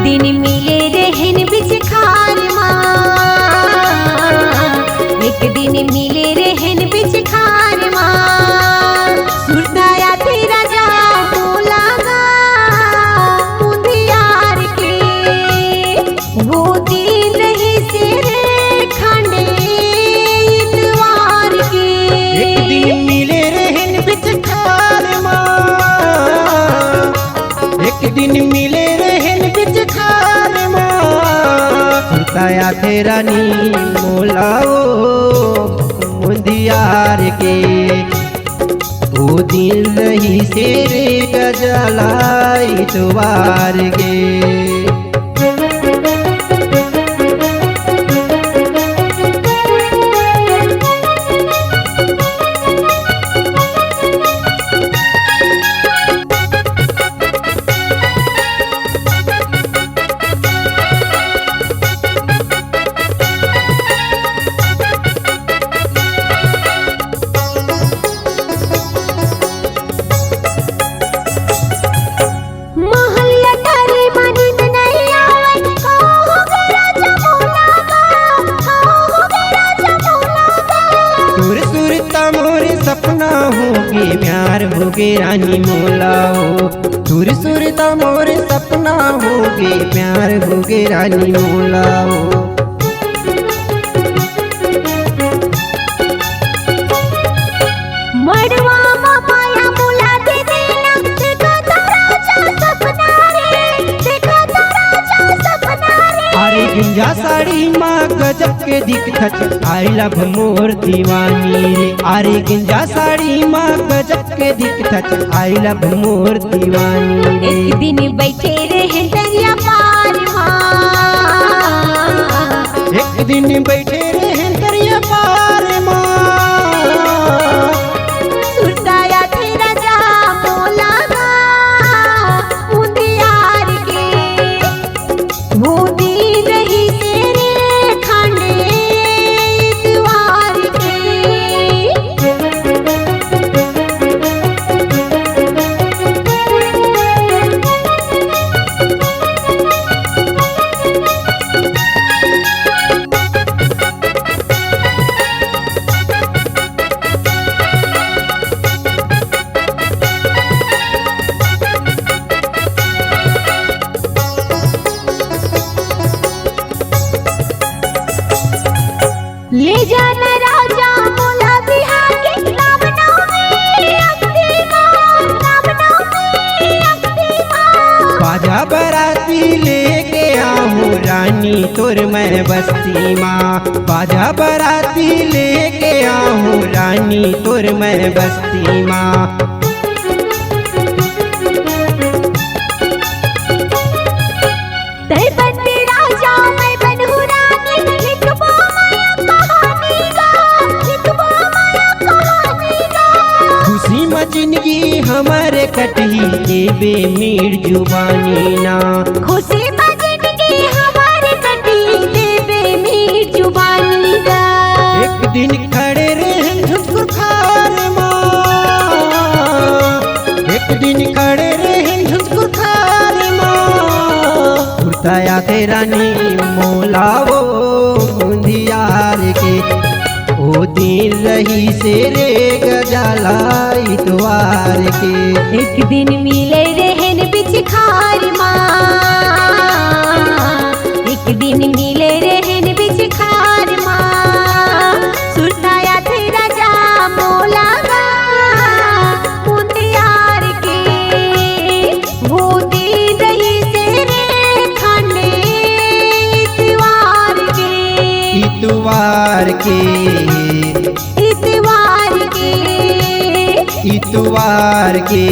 दिन मिले रहन बिच खार माँ, एक दिन मिले रहन बिच खार माँ। सुरताया तेरा जा बोला गा मुंदियार के, वो दिन रही से रे खांडे इतवार के। एक दिन मिले रहन बिच खार माँ, एक दिन मिले रहन बिच खार माँ। सुरताया तेरा नी मोलाओ मुंदियार के, वो दिन रही से रे गजलाई तुवार के। सपना होगे प्यार होगे रानी मोलाओ, सुर सुरता मोर सपना होगे प्यार होगे रानी मोलाओ। मड़वा माया बुला दे देना, देखा तारा जा सपना रे, देखा तारा जा सपना रे। अरे गुंजा साड़ी माँ गजब के दिखत, आई लव मोर दीवानी रे। अरे गुंजा साड़ी माँ गजब के दिखत, आई लव मोर दीवानी रे। एक दिन बैठे रहे दरिया पार माँ, एक दिन बैठे रहे दरिया पार माँ। सुरताया तेरा जा बोला गा मुंदियार के, वो दिन रही तेरे खांडे इतवार के। ले जाना राजा बोला बिहार के, रामनवमी अगदी माँ, रामनवमी अगदी माँ। बाजा बराती लेके आऊँ रानी तोर मैं बस्ती माँ, बाजा बराती लेके आऊँ रानी तोर मैं बस्ती माँ। तै बनते राजा मैं बनूँ रानी, लिखबो माया कहानी गा, लिखबो माया कहानी गा। खुशी में जिंदगी हमारे कटही देवे मीर जुबानी ना, खुशी में जिंदगी हमारे कटी देवे मीर जुबानी गा। एक दिन खड़े रहन झुटकुर खार माँ, एक दिन खड़े रहन झुटकुर खार माँ। सुरताया तेरा नी मोलाओ मुंदियार के, ओ दिन रही से रे गजलाई तुवार के। एक दिन मिले रहन बिच खार माँ, एक दिन मिले रहन बिच खार माँ। सुरताया तेरा जा बोला गा मुंदियार के, वो दिन रही से रे खांडे इतवार के। इतवार के, इतवार के, इतवार के